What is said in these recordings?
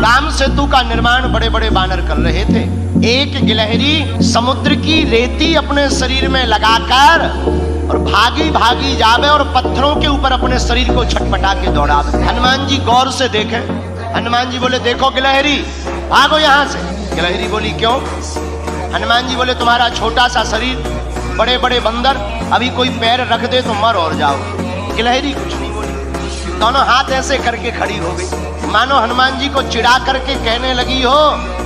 राम सेतु का निर्माण बड़े बड़े बानर कर रहे थे। एक गिलहरी समुद्र की रेती अपने शरीर में लगाकर और भागी भागी जावे और पत्थरों के ऊपर अपने शरीर को छटपटा के दौड़ावे। हनुमान जी गौर से देखें। हनुमान जी बोले, देखो गिलहरी, भागो यहाँ से। गिलहरी बोली, क्यों? हनुमान जी बोले, तुम्हारा छोटा सा शरीर, बड़े बड़े बंदर, अभी कोई पैर रख दे तो मर और जाओ। गिलहरी कुछ नहीं बोली, दोनों हाथ ऐसे करके खड़ी हो गई, मानो हनुमान जी को चिढ़ा करके कहने लगी हो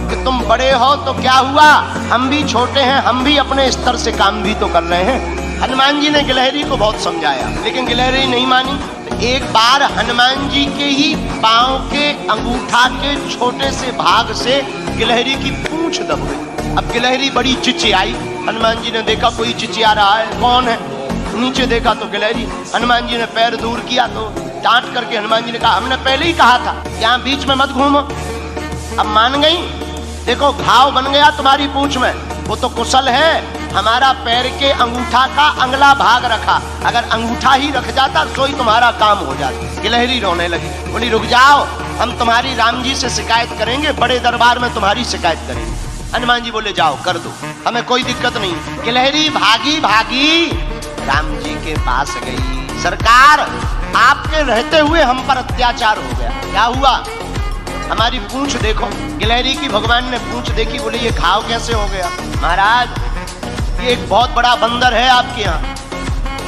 कि तुम बड़े हो तो क्या हुआ, हम भी छोटे हैं, हम भी अपने स्तर से काम भी तो कर रहे हैं। हनुमान जी ने गिलहरी को बहुत समझाया, लेकिन गिलहरी नहीं मानी। एक बार हनुमान जी के ही पांव के अंगूठा के छोटे से भाग से गिलहरी की पूंछ दब गई। अब गिलहरी बड़ी चिचियाई। हनुमान जी ने देखा कोई चिचिया रहा है, कौन है? नीचे देखा तो गिलहरी। हनुमान जी ने पैर दूर किया तो डांट करके हनुमान जी ने कहा, हमने पहले ही कहा था यहाँ बीच में मत घूमो। अब मान गई, देखो घाव बन गया तुम्हारी पूंछ में। वो तो कुशल है, हमारा पैर के अंगूठा का अगला भाग रखा, अगर अंगूठा ही रख जाता तो ही तुम्हारा काम हो जाता। गिलहरी रोने लगी, बोली रुक जाओ, हम तुम्हारी राम जी से शिकायत करेंगे, बड़े दरबार में तुम्हारी शिकायत करेंगे। हनुमान जी बोले, जाओ कर दो, हमें कोई दिक्कत नहीं। गिलहरी भागी भागी राम जी के पास गई। सरकार, आपके रहते हुए हम पर अत्याचार हो गया। क्या हुआ? हमारी पूंछ देखो। गिलहरी की भगवान ने पूंछ देखी, बोले ये घाव कैसे हो गया? महाराज, ये एक बहुत बड़ा बंदर है आपके यहाँ,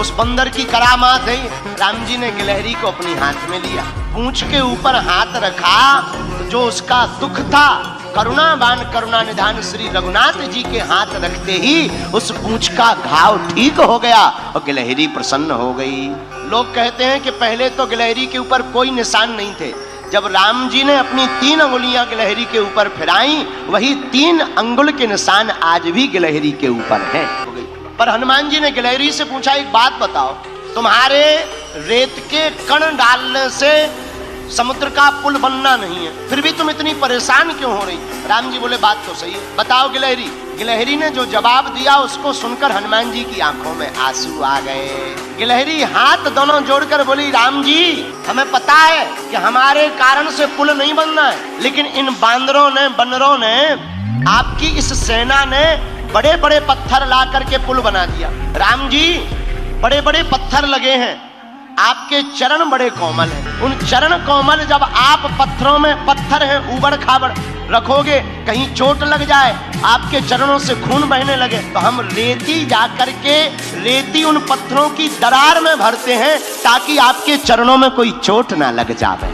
उस बंदर की करामात है। राम जी ने गिलहरी को अपनी हाथ में लिया, पूंछ के ऊपर हाथ रखा, तो जो उसका दुख था, करुणावान करुणा निधान श्री रघुनाथ जी के हाथ रखते ही उस पूंछ का घाव ठीक हो गया और गिलहरी प्रसन्न हो गई। लोग कहते हैं कि पहले तो गिलहरी के ऊपर कोई निशान नहीं थे, जब राम जी ने अपनी 3 अंगुलियां गिलहरी के ऊपर फिराई, वही 3 अंगुल के निशान आज भी गिलहरी के ऊपर हैं। पर हनुमान जी ने गिलहरी से पूछा, एक बात बताओ, तुम्हारे रेत के कण डालने से समुद्र का पुल बनना नहीं है, फिर भी तुम इतनी परेशान क्यों हो रही? राम जी बोले, बात तो सही है, बताओ गिलहरी। गिलहरी ने जो जवाब दिया उसको सुनकर हनुमान जी की आंखों में आंसू आ गए। गिलहरी हाथ दोनों जोड़कर बोली, राम जी, हमें पता है कि हमारे कारण से पुल नहीं बनना है, लेकिन इन बांदरों ने, बंदरों ने, आपकी इस सेना ने बड़े बड़े पत्थर ला करके पुल बना दिया। राम जी, बड़े बड़े पत्थर लगे हैं, आपके चरण बड़े कोमल हैं, उन चरण कोमल जब आप पत्थरों में, पत्थर हैं उबड़ खाबड़, रखोगे, कहीं चोट लग जाए, आपके चरणों से खून बहने लगे, तो हम रेती जा करके उन पत्थरों की दरार में भरते हैं ताकि आपके चरणों में कोई चोट ना लग जाए।